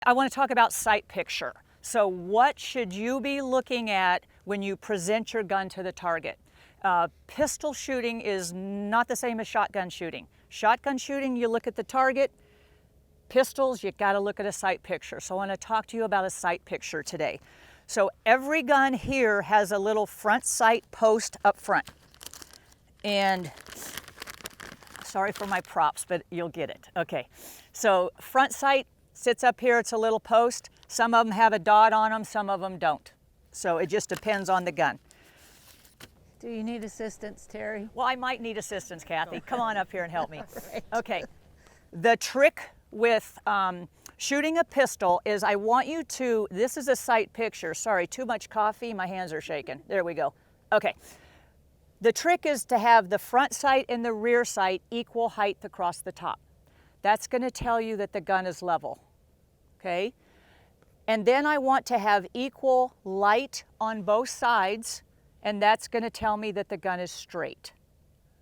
I want to talk about sight picture. So what should you be looking at when you present your gun to the target? Pistol shooting is not the same as shotgun shooting. Shotgun shooting, you look at the target. Pistols, you got to look at a sight picture. So I want to talk to you about a sight picture today. So every gun here has a little front sight post up front. And sorry for my props, but you'll get it. Okay, so front sight sits up here, it's a little post. Some of them have a dot on them, some of them don't. So it just depends on the gun. Do you need assistance, Terry? Well, I might need assistance, Kathy. Come on up here and help me. Right. Okay, the trick with shooting a pistol is I want you to, this is a sight picture. Sorry, too much coffee, my hands are shaking. There we go. Okay, the trick is to have the front sight and the rear sight equal height across the top. That's going to tell you that the gun is level, okay? And then I want to have equal light on both sides, and that's going to tell me that the gun is straight,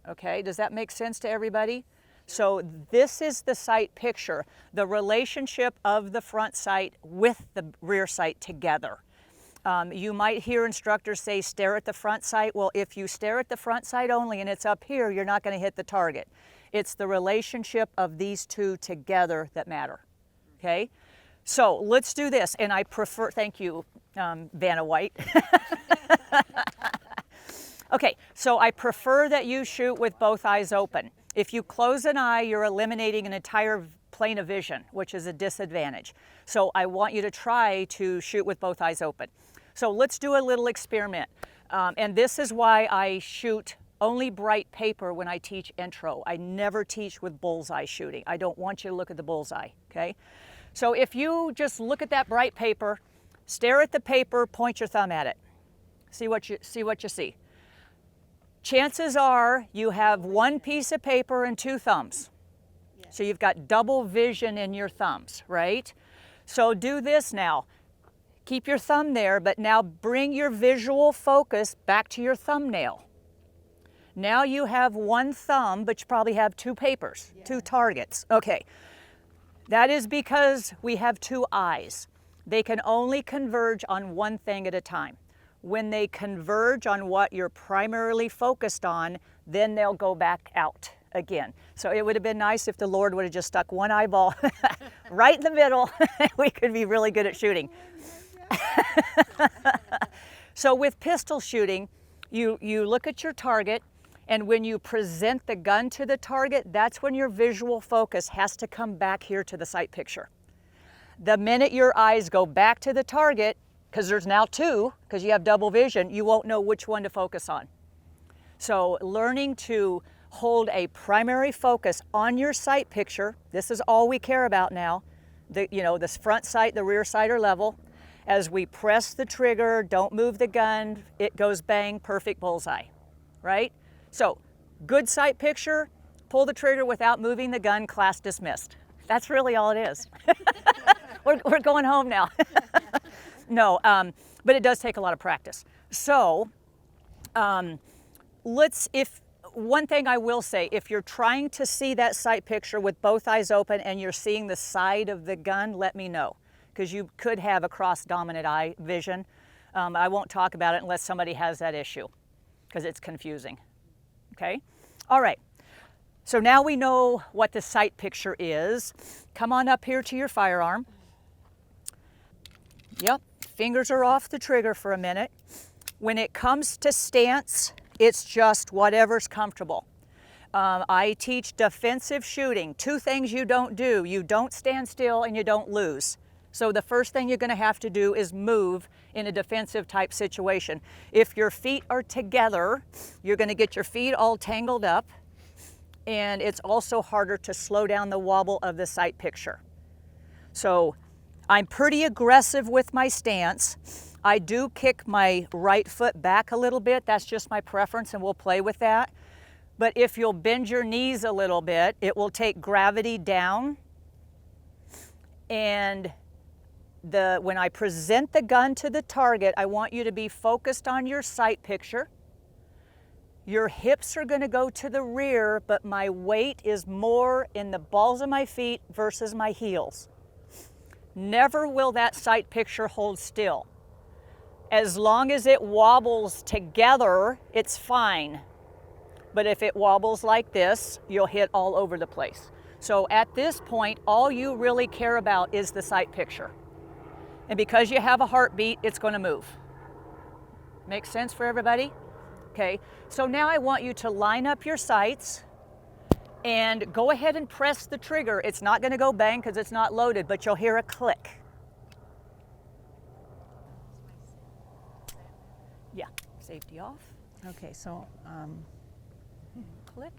okay? Does that make sense to everybody? So this is the sight picture, the relationship of the front sight with the rear sight together. You might hear instructors say, stare at the front sight. Well, if you stare at the front sight only and it's up here, you're not going to hit the target. It's the relationship of these two together that matter, okay? So let's do this, and I prefer, thank you, Vanna White. Okay, so I prefer that you shoot with both eyes open. If you close an eye, you're eliminating an entire plane of vision, which is a disadvantage. So I want you to try to shoot with both eyes open. So let's do a little experiment. And this is why I shoot only bright paper when I teach intro. I never teach with bullseye shooting. I don't want you to look at the bullseye, okay? So if you just look at that bright paper, stare at the paper, point your thumb at it. See what you see. Chances are you have one piece of paper and two thumbs. Yes. So you've got double vision in your thumbs, right? So do this now. Keep your thumb there, but now bring your visual focus back to your thumbnail. Now you have one thumb, but you probably have two papers, yeah. Two targets. Okay, that is because we have two eyes. They can only converge on one thing at a time. When they converge on what you're primarily focused on, then they'll go back out again. So it would have been nice if the Lord would have just stuck one eyeball right in the middle. We could be really good at shooting. So with pistol shooting, you look at your target, and when you present the gun to the target, that's when your visual focus has to come back here to the sight picture. The minute your eyes go back to the target, because there's now two, because you have double vision, you won't know which one to focus on. So learning to hold a primary focus on your sight picture, this is all we care about now. This front sight, the rear sight are level. As we press the trigger, don't move the gun, it goes bang, perfect bullseye, right? So good sight picture, pull the trigger without moving the gun, class dismissed. That's really all it is. We're going home now. No, but it does take a lot of practice. So one thing I will say, if you're trying to see that sight picture with both eyes open and you're seeing the side of the gun, let me know, because you could have a cross-dominant eye vision. I won't talk about it unless somebody has that issue, because it's confusing, okay? All right, so now we know what the sight picture is. Come on up here to your firearm. Yep, fingers are off the trigger for a minute. When it comes to stance, it's just whatever's comfortable. I teach defensive shooting. Two things you don't do. You don't stand still and you don't lose. So the first thing you're going to have to do is move in a defensive type situation. If your feet are together, you're going to get your feet all tangled up, and it's also harder to slow down the wobble of the sight picture. So I'm pretty aggressive with my stance. I do kick my right foot back a little bit. That's just my preference, and we'll play with that. But if you'll bend your knees a little bit, it will take gravity down. And when I present the gun to the target, I want you to be focused on your sight picture. Your hips are going to go to the rear, but my weight is more in the balls of my feet versus my heels. never will that sight picture hold still. As long as it wobbles together, it's fine. But if it wobbles like this, you'll hit all over the place. So at this point, all you really care about is the sight picture. And because you have a heartbeat, it's going to move. Make sense for everybody? Okay, so now I want you to line up your sights and go ahead and press the trigger. It's not going to go bang because it's not loaded, but you'll hear a click. Yeah, safety off. Okay, so Click.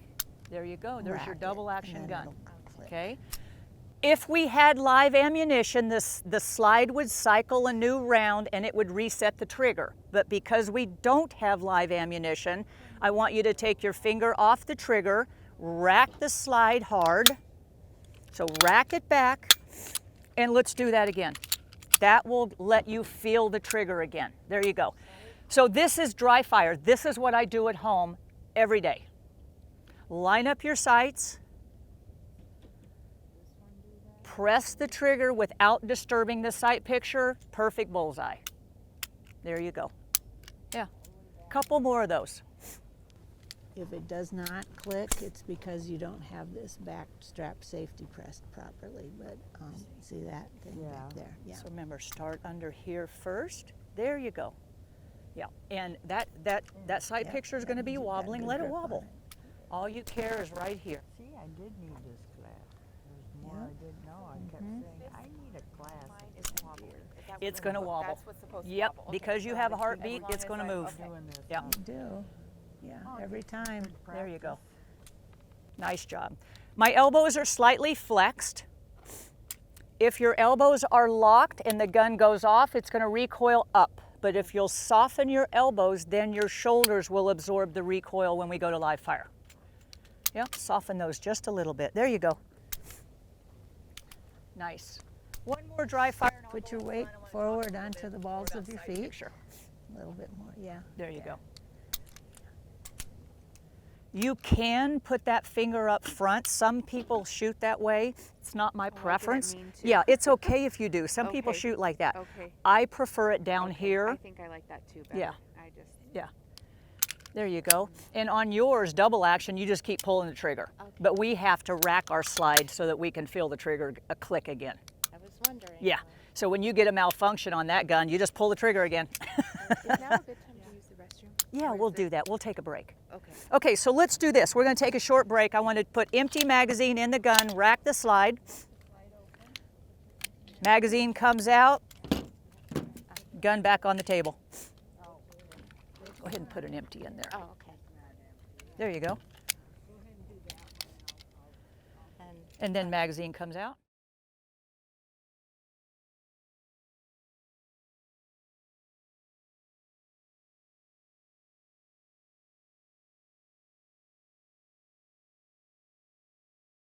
There you go. There's your rack double it, action and then gun. it'll click. Okay. If we had live ammunition, the slide would cycle a new round and it would reset the trigger. But because we don't have live ammunition, I want you to take your finger off the trigger, rack the slide hard. So rack it back, and let's do that again. That will let you feel the trigger again. There you go. So this is dry fire. This is what I do at home every day. Line up your sights. Press the trigger without disturbing the sight picture. Perfect bullseye. There you go. Yeah, couple more of those. If it does not click, it's because you don't have this back strap safety pressed properly. But see that thing back there? Yeah. So remember, start under here first. There you go. Yeah, and that sight Yep, picture is that going to be means you've got wobbling. good Let it grip on wobble. All you care is right here. See, I did need this class. There's more Yeah. I didn't know. I kept saying, I need a class. It's going to wobble. That's what's supposed to Yep, wobble. Okay, because you so have a as heartbeat, long it's as going to I- move. okay. Doing this. Yeah. You do. Yeah, every time. There you go. Nice job. My elbows are slightly flexed. If your elbows are locked and the gun goes off, it's going to recoil up. But if you'll soften your elbows, then your shoulders will absorb the recoil when we go to live fire. Yep, soften those just a little bit. There you go. Nice. One more dry fire. and I'll Put go your on. weight I wanna talk forward a little onto bit the more balls about of your sight feet. picture. A little bit more, yeah. There you go. You can put that finger up front. Some people shoot that way. It's not my preference. mean to. Yeah, it's okay if you do. Some people Okay. shoot like that. Okay. I prefer it down Okay, here. I think I like that too better. Yeah. I just. Yeah. There you go. And on yours, double action, you just keep pulling the trigger. Okay. But we have to rack our slide so that we can feel the trigger click again. I was wondering. Yeah. So when you get a malfunction on that gun, you just pull the trigger again. Is now a good time to use the restroom? Yeah, Or is we'll it- do that. We'll take a break. Okay. Okay, so let's do this. We're going to take a short break. I want to put empty magazine in the gun, rack the slide. Magazine comes out, gun back on the table. Go ahead and put an empty in there. Oh, okay. There you go. And And then magazine comes out.